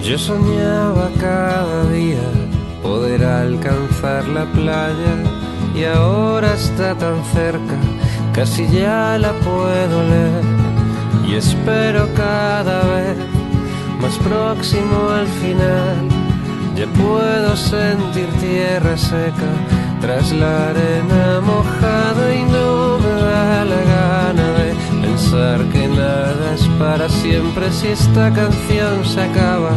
Yo soñaba cada día poder alcanzar la playa y ahora está tan cerca, casi ya la puedo leer y espero cada vez más próximo al final. Ya puedo sentir tierra seca tras la arena mojada y no me da la gana de pensar que nada es para siempre. Si esta canción se acaba,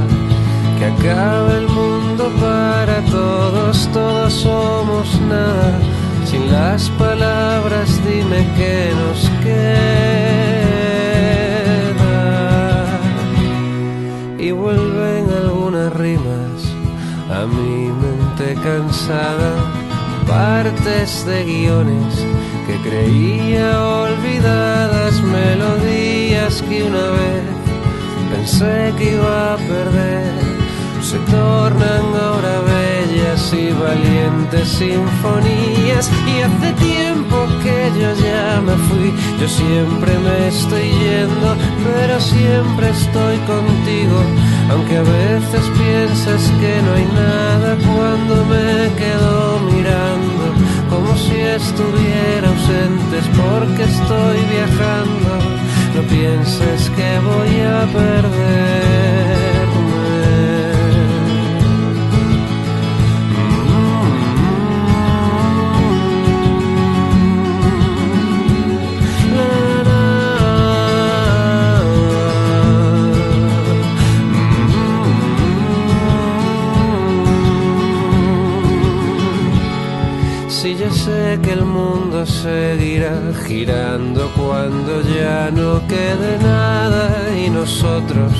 que acabe el mundo para todos, todos somos nada. Sin las palabras dime qué nos queda. Y vuelven algunas rimas a mi mente cansada, partes de guiones que creía olvidadas, melodías que una vez pensé que iba a perder, se tornan ahora bellas y valientes sinfonías. Y hace tiempo que yo ya me fui, yo siempre me estoy yendo, pero siempre estoy contigo, aunque a veces piensas que no hay nada cuando me quedo mirando, como si estuviera ausente, es porque estoy viajando. No pienses que voy a perderme. Si ya sé que el mundo seguirá girando cuando ya no quede nada y nosotros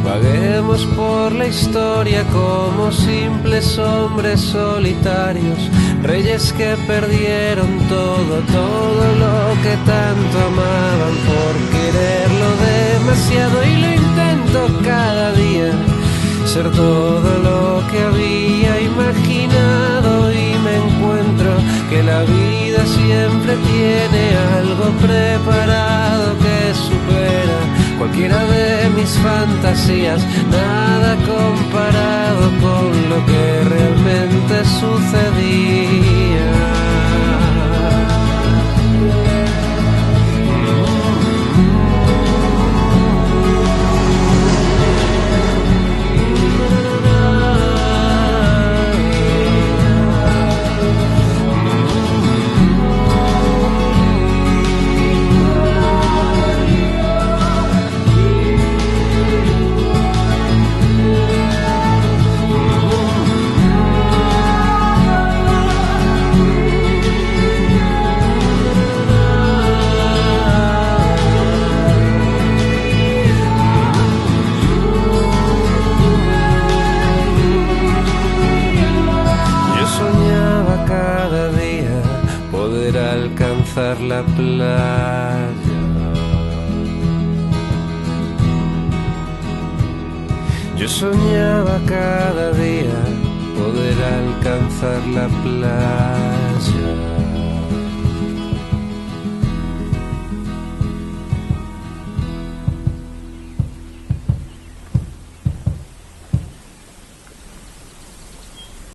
vaguemos por la historia como simples hombres solitarios, reyes que perdieron todo, todo lo que tanto amaban por quererlo demasiado. Y lo intento cada día, ser todo lo que había imaginado, y me encuentro que la vida siempre tiene algo preparado que supera cualquiera de mis fantasías, nada comparado con lo que realmente sucedía. Alcanzar la playa. Yo soñaba cada día poder alcanzar la playa.